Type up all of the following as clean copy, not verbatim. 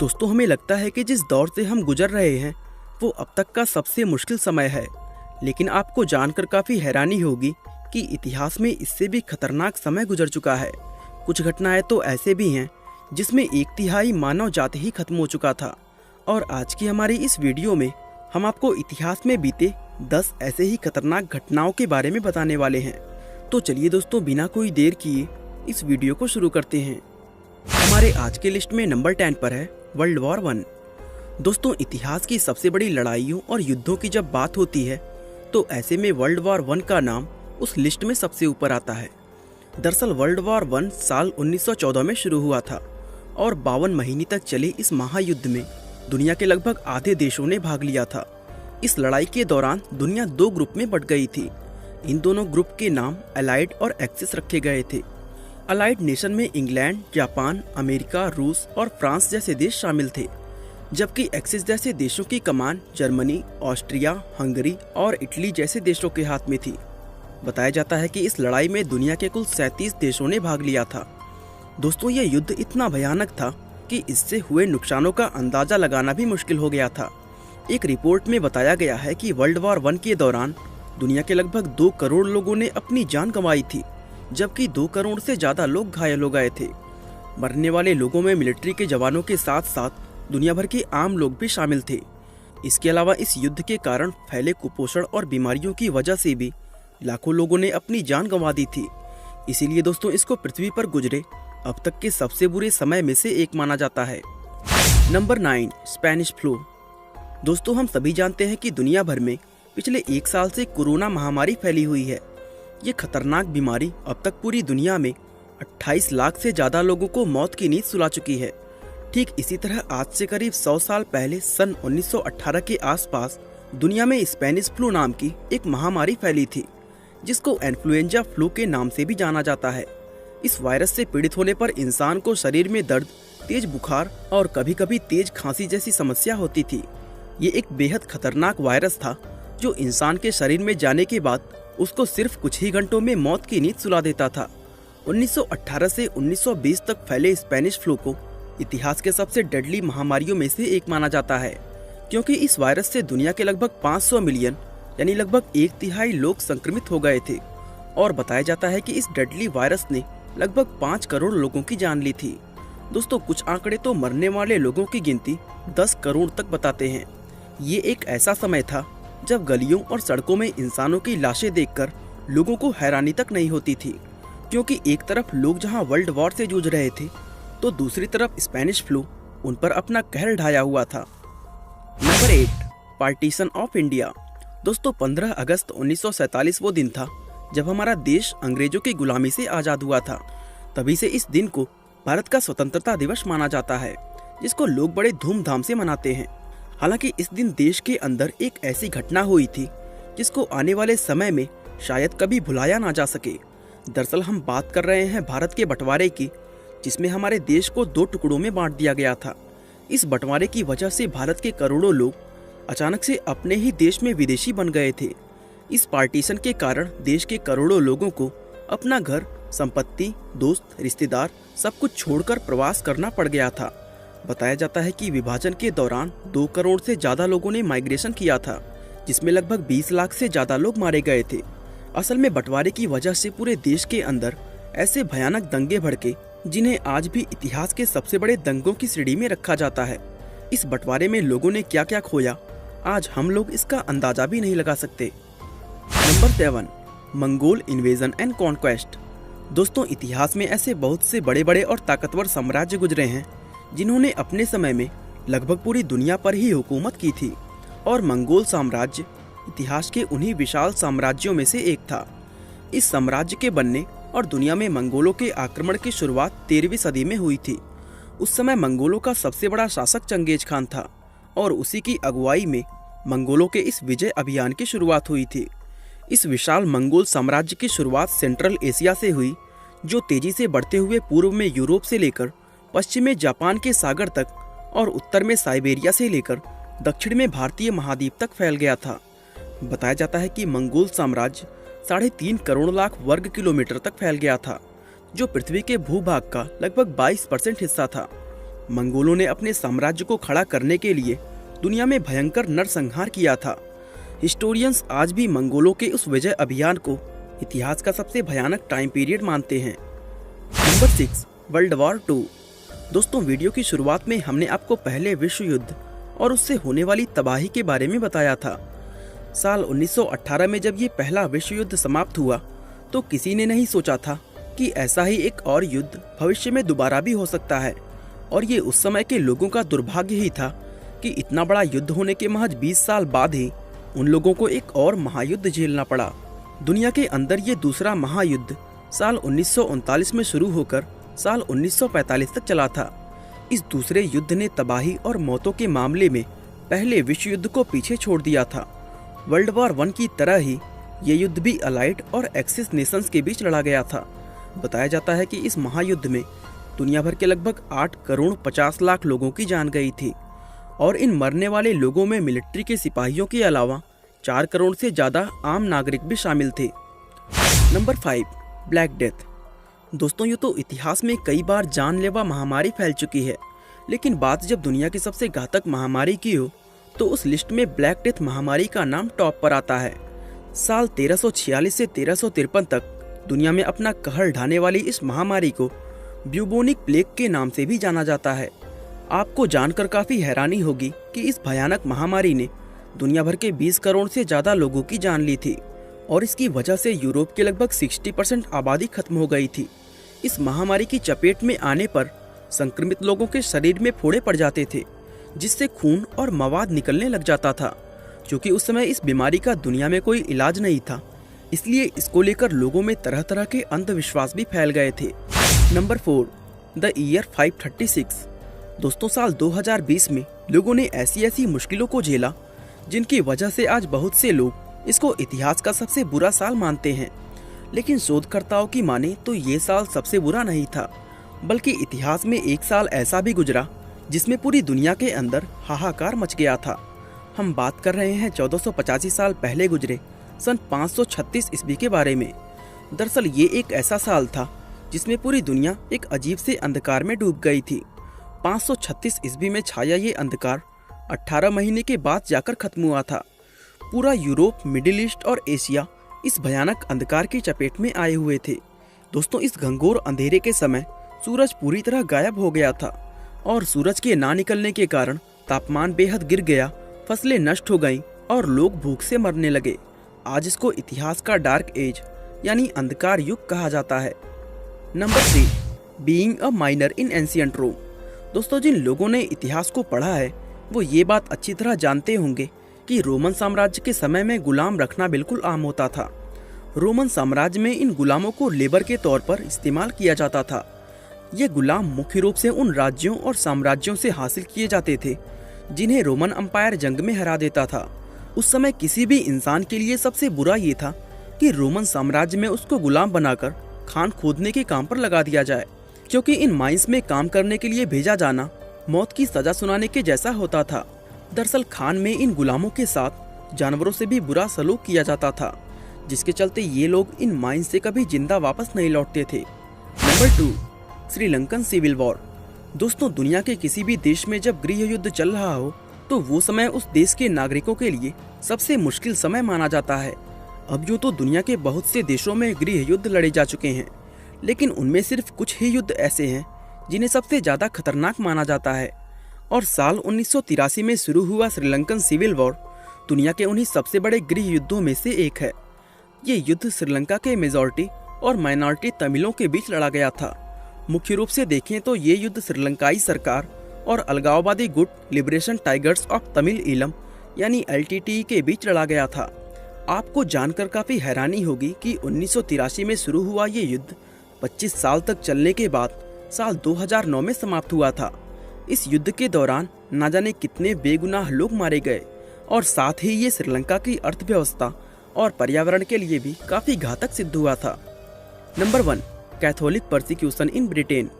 दोस्तों, हमें लगता है कि जिस दौर से हम गुजर रहे हैं वो अब तक का सबसे मुश्किल समय है। लेकिन आपको जानकर काफ़ी हैरानी होगी कि इतिहास में इससे भी खतरनाक समय गुजर चुका है। कुछ घटनाएं तो ऐसे भी हैं जिसमें 1/3 मानव जाति ही खत्म हो चुका था। और आज की हमारी इस वीडियो में हम आपको इतिहास में बीते 10 ऐसे ही खतरनाक घटनाओं के बारे में बताने वाले हैं। तो चलिए दोस्तों, बिना कोई देर किए इस वीडियो को शुरू करते हैं। हमारे आज के लिस्ट में नंबर 10 पर है वर्ल्ड वॉर 1। दोस्तों, इतिहास की सबसे बड़ी लड़ाइयों और युद्धों की जब बात होती है तो ऐसे में वर्ल्ड वॉर 1 का नाम उस लिस्ट में सबसे ऊपर आता है। दरअसल वर्ल्ड वॉर 1 साल 1914 में शुरू हुआ था और 52 महीने तक चले इस महायुद्ध में दुनिया के लगभग आधे देशों ने भाग लिया था। इस लड़ाई के दौरान दुनिया 2 ग्रुप में बंट गई थी। इन दोनों ग्रुप के नाम अलाइड और एक्सिस रखे गए थे। अलाइड नेशन में इंग्लैंड, जापान, अमेरिका, रूस और फ्रांस जैसे देश शामिल थे, जबकि एक्सिस जैसे देशों की कमान जर्मनी, ऑस्ट्रिया, हंगरी और इटली जैसे देशों के हाथ में थी। बताया जाता है कि इस लड़ाई में दुनिया के कुल 37 देशों ने भाग लिया था। दोस्तों, यह युद्ध इतना भयानक था कि इससे हुए नुकसानों का अंदाजा लगाना भी मुश्किल हो गया था। एक रिपोर्ट में बताया गया है कि वर्ल्ड वॉर 1 के दौरान दुनिया के लगभग 2 करोड़ लोगों ने अपनी जान गंवाई थी, जबकि 2 करोड़ से ज्यादा लोग घायल हो गए थे। मरने वाले लोगों में मिलिट्री के जवानों के साथ साथ दुनिया भर के आम लोग भी शामिल थे। इसके अलावा इस युद्ध के कारण फैले कुपोषण और बीमारियों की वजह से भी लाखों लोगों ने अपनी जान गंवा दी थी। इसीलिए दोस्तों, इसको पृथ्वी पर गुजरे अब तक के सबसे बुरे समय में से एक माना जाता है। Number 9, Spanish flu. दोस्तों, हम सभी जानते हैं कि दुनिया भर में पिछले 1 साल से कोरोना महामारी फैली हुई है। ये खतरनाक बीमारी अब तक पूरी दुनिया में 28 लाख से ज्यादा लोगों को मौत की नींद सुला चुकी है। ठीक इसी तरह आज से करीब 100 साल पहले सन 1918 के आसपास दुनिया में स्पेनिश फ्लू नाम की एक महामारी फैली थी, जिसको इन्फ्लुएंजा फ्लू के नाम से भी जाना जाता है। इस वायरस से पीड़ित होने पर इंसान को शरीर में दर्द, तेज बुखार और कभी कभी तेज खांसी जैसी समस्या होती थी। ये एक बेहद खतरनाक वायरस था जो इंसान के शरीर में जाने के बाद उसको सिर्फ कुछ ही घंटों में मौत की नींद सुला देता था। 1918 से 1920 तक फैले स्पेनिश फ्लू को इतिहास के सबसे डेडली महामारियों में से एक माना जाता है, क्योंकि इस वायरस से दुनिया के लगभग 500 मिलियन यानी लगभग 1/3 लोग संक्रमित हो गए थे। और बताया जाता है कि इस डेडली वायरस ने लगभग 5 करोड़ लोगों की जान ली थी। दोस्तों, कुछ आंकड़े तो मरने वाले लोगों की गिनती 10 करोड़ तक बताते हैं। ये एक ऐसा समय था जब गलियों और सड़कों में इंसानों की लाशें देखकर लोगों को हैरानी तक नहीं होती थी, क्योंकि एक तरफ लोग जहां वर्ल्ड वॉर से जूझ रहे थे तो दूसरी तरफ स्पेनिश फ्लू उन पर अपना कहर ढाया हुआ था। Number 8, partition of India. दोस्तों, 15 अगस्त 1947 वो दिन था जब हमारा देश अंग्रेजों की गुलामी से आजाद हुआ था। तभी से इस दिन को भारत का स्वतंत्रता दिवस माना जाता है, जिसको लोग बड़े धूमधाम से मनाते हैं। हालांकि इस दिन देश के अंदर एक ऐसी घटना हुई थी जिसको आने वाले समय में शायद कभी भुलाया ना जा सके। दरअसल हम बात कर रहे हैं भारत के बंटवारे की, जिसमें हमारे देश को 2 टुकड़ों में बांट दिया गया था। इस बंटवारे की वजह से भारत के करोड़ों लोग अचानक से अपने ही देश में विदेशी बन गए थे। इस पार्टीशन के कारण देश के करोड़ों लोगों को अपना घर, संपत्ति, दोस्त, रिश्तेदार सब कुछ छोड़कर प्रवास करना पड़ गया था। बताया जाता है कि विभाजन के दौरान 2 करोड़ से ज्यादा लोगों ने माइग्रेशन किया था, जिसमें लगभग 20 लाख से ज्यादा लोग मारे गए थे। असल में बंटवारे की वजह से पूरे देश के अंदर ऐसे भयानक दंगे भड़के जिन्हें आज भी इतिहास के सबसे बड़े दंगों की श्रेणी में रखा जाता है। इस बंटवारे में लोगों ने क्या क्या खोया, आज हम लोग इसका अंदाजा भी नहीं लगा सकते। Number 7, Mongol invasion and conquest. दोस्तों, इतिहास में ऐसे बहुत से बड़े बड़े और ताकतवर साम्राज्य गुजरे हैं जिन्होंने अपने समय में लगभग पूरी दुनिया पर ही हुकूमत की थी, और मंगोल साम्राज्य इतिहास के उन्हीं विशाल साम्राज्यों में से एक था। इस साम्राज्य के बनने और दुनिया में मंगोलों के आक्रमण की शुरुआत 13वीं सदी में हुई थी। उस समय मंगोलों का सबसे बड़ा शासक चंगेज खान था और उसी की अगुवाई में मंगोलों के इस विजय अभियान की शुरुआत हुई थी। इस विशाल मंगोल साम्राज्य की शुरुआत सेंट्रल एशिया से हुई, जो तेजी से बढ़ते हुए पूर्व में यूरोप से लेकर पश्चिम में जापान के सागर तक और उत्तर में साइबेरिया से लेकर दक्षिण में भारतीय महाद्वीप तक फैल गया था। बताया जाता है कि मंगोल साम्राज्य 3.5 करोड़ लाख वर्ग किलोमीटर तक फैल गया था, जो पृथ्वी के भूभाग का लगभग 22% हिस्सा था। मंगोलों ने अपने साम्राज्य को खड़ा करने के लिए दुनिया में भयंकर नरसंहार किया था। हिस्टोरियंस आज भी मंगोलों के उस विजय अभियान को इतिहास का सबसे भयानक टाइम पीरियड मानते हैं। Number 6, world war 2। दोस्तों, वीडियो की शुरुआत में हमने आपको पहले विश्व युद्ध और उससे होने वाली तबाही के बारे में बताया था। साल 1918 में जब ये पहला विश्व युद्ध समाप्त हुआ तो किसी ने नहीं सोचा था कि ऐसा ही एक और युद्ध भविष्य में दोबारा भी हो सकता है। और ये उस समय के लोगों का दुर्भाग्य ही था कि इतना बड़ा युद्ध होने के महज 20 साल बाद ही उन लोगों को एक और महायुद्ध झेलना पड़ा। दुनिया के अंदर ये दूसरा महायुद्ध साल 1939 में शुरू होकर साल 1945 तक चला था। इस दूसरे युद्ध ने तबाही और मौतों के मामले में पहले विश्व युद्ध को पीछे छोड़ दिया था। वर्ल्ड वॉर 1 की तरह ही ये युद्ध भी अलाइड और एक्सिस नेशंस के बीच लड़ा गया था। बताया जाता है कि इस महायुद्ध में दुनिया भर के लगभग 8 करोड़ 50 लाख लोगों की जान गई थी और इन मरने वाले लोगों में मिलिट्री के सिपाहियों के अलावा 4 करोड़ से ज्यादा आम नागरिक भी शामिल थे। Number 5, black death. दोस्तों, ये तो इतिहास में कई बार जानलेवा महामारी फैल चुकी है, लेकिन बात जब दुनिया की सबसे घातक महामारी की हो तो उस लिस्ट में ब्लैक डेथ महामारी का नाम टॉप पर आता है। साल 1346 से 1353 तक दुनिया में अपना कहर ढाने वाली इस महामारी को ब्यूबोनिक प्लेग के नाम से भी जाना जाता है। आपको जानकर काफी हैरानी होगी कि इस भयानक महामारी ने दुनिया भर के 20 करोड़ से ज्यादा लोगों की जान ली थी और इसकी वजह से यूरोप के लगभग 60% आबादी खत्म हो गई थी। इस महामारी की चपेट में आने पर संक्रमित लोगों के शरीर में फोड़े पड़ जाते थे, जिससे खून और मवाद निकलने लग जाता था। क्योंकि उस समय इस बीमारी का दुनिया में कोई इलाज नहीं था, इसलिए इसको लेकर लोगों में तरह तरह के अंधविश्वास भी फैल गए थे। Number 4, the year 536। दोस्तों, साल 2020 में लोगों ने ऐसी मुश्किलों को झेला जिनकी वजह से आज बहुत से लोग इसको इतिहास का सबसे बुरा साल मानते हैं। लेकिन शोधकर्ताओं की माने तो ये साल सबसे बुरा नहीं था, बल्कि इतिहास में एक साल ऐसा भी गुजरा जिसमें पूरी दुनिया के अंदर हाहाकार मच गया था। हम बात कर रहे हैं 1485 साल पहले गुजरे सन 536 ईस्वी के बारे में। दरअसल ये एक ऐसा साल था जिसमें पूरी दुनिया एक अजीब से अंधकार में डूब गई थी। 536 ईस्वी में छाया ये अंधकार 18 महीने के बाद जाकर खत्म हुआ था। पूरा यूरोप, मिडिल ईस्ट और एशिया इस भयानक अंधकार की चपेट में आए हुए थे। दोस्तों, इस घंघोर अंधेरे के समय सूरज पूरी तरह गायब हो गया था और सूरज के ना निकलने के कारण तापमान बेहद गिर गया, फसलें नष्ट हो गईं और लोग भूख से मरने लगे। आज इसको इतिहास का डार्क एज यानी अंधकार युग कहा जाता है। Number 3, being a minor in ancient Rome. दोस्तों, जिन लोगों ने इतिहास को पढ़ा है वो ये बात अच्छी तरह जानते होंगे कि रोमन साम्राज्य के समय में गुलाम रखना बिल्कुल आम होता था। रोमन साम्राज्य में इन गुलामों को लेबर के तौर पर इस्तेमाल किया जाता था। ये गुलाम मुख्य रूप से उन राज्यों और साम्राज्यों से हासिल किए जाते थे जिन्हें रोमन अम्पायर जंग में हरा देता था। उस समय किसी भी इंसान के लिए सबसे बुरा ये था कि रोमन साम्राज्य में उसको गुलाम बनाकर खान खोदने के काम पर लगा दिया जाए, क्योंकि इन माइंस में काम करने के लिए भेजा जाना मौत की सजा सुनाने के जैसा होता था। दरअसल खान में इन गुलामों के साथ जानवरों से भी बुरा सलूक किया जाता था, जिसके चलते ये लोग इन माइंस से कभी जिंदा वापस नहीं लौटते थे। Number 2, Sri Lankan civil war. दोस्तों, दुनिया के किसी भी देश में जब गृह युद्ध चल रहा हो तो वो समय उस देश के नागरिकों के लिए सबसे मुश्किल समय माना जाता है। अब यूँ तो दुनिया के बहुत से देशों में गृह युद्ध लड़े जा चुके हैं, लेकिन उनमें सिर्फ कुछ ही युद्ध ऐसे हैं जिन्हें सबसे ज्यादा खतरनाक माना जाता है। और साल 1983 में शुरू हुआ श्रीलंकन सिविल वॉर दुनिया के उन्हीं सबसे बड़े गृह युद्धों में से एक है। ये युद्ध श्रीलंका के मेजॉरिटी और माइनॉरिटी तमिलों के बीच लड़ा गया था। मुख्य रूप से देखें तो ये युद्ध श्रीलंकाई सरकार और अलगाववादी गुट liberation tigers of Tamil Eelam यानी LTTE के बीच लड़ा गया था। आपको जानकर काफी हैरानी होगी कि 1983 में शुरू हुआ ये युद्ध 25 साल तक चलने के बाद साल 2009 में समाप्त हुआ था। इस युद्ध के दौरान न जाने कितने बेगुनाह लोग मारे गए और साथ ही ये श्रीलंका की अर्थव्यवस्था और पर्यावरण के लिए भी काफी घातक सिद्ध हुआ था। Number 1, Catholic persecution in Britain.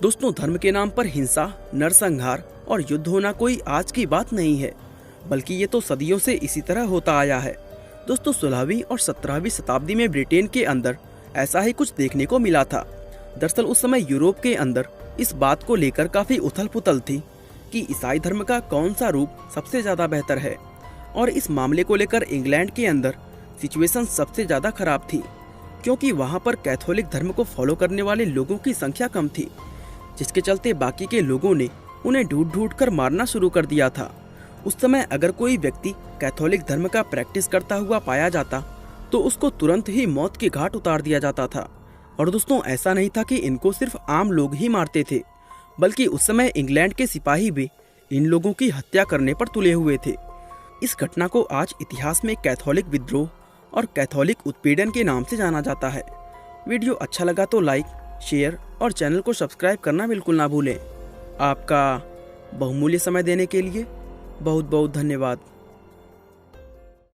दोस्तों, धर्म के नाम पर हिंसा, नरसंहार और युद्ध होना कोई आज की बात नहीं है, बल्कि ये तो सदियों से इसी तरह होता आया है। दोस्तों, 16वीं और 17वीं शताब्दी में ब्रिटेन के अंदर ऐसा ही कुछ देखने को मिला था। दरअसल उस समय यूरोप के अंदर इस बात को लेकर काफ़ी उथल पुथल थी कि ईसाई धर्म का कौन सा रूप सबसे ज़्यादा बेहतर है, और इस मामले को लेकर इंग्लैंड के अंदर सिचुएशन सबसे ज़्यादा खराब थी, क्योंकि वहाँ पर कैथोलिक धर्म को फॉलो करने वाले लोगों की संख्या कम थी, जिसके चलते बाकी के लोगों ने उन्हें ढूंढ ढूंढ कर मारना शुरू कर दिया था। उस समय अगर कोई व्यक्ति कैथोलिक धर्म का प्रैक्टिस करता हुआ पाया जाता तो उसको तुरंत ही मौत के घाट उतार दिया जाता था। और दोस्तों, ऐसा नहीं था कि इनको सिर्फ आम लोग ही मारते थे, बल्कि उस समय इंग्लैंड के सिपाही भी इन लोगों की हत्या करने पर तुले हुए थे। इस घटना को आज इतिहास में कैथोलिक विद्रोह और कैथोलिक उत्पीड़न के नाम से जाना जाता है। वीडियो अच्छा लगा तो लाइक, शेयर और चैनल को सब्सक्राइब करना बिल्कुल ना भूलें। आपका बहुमूल्य समय देने के लिए बहुत बहुत धन्यवाद।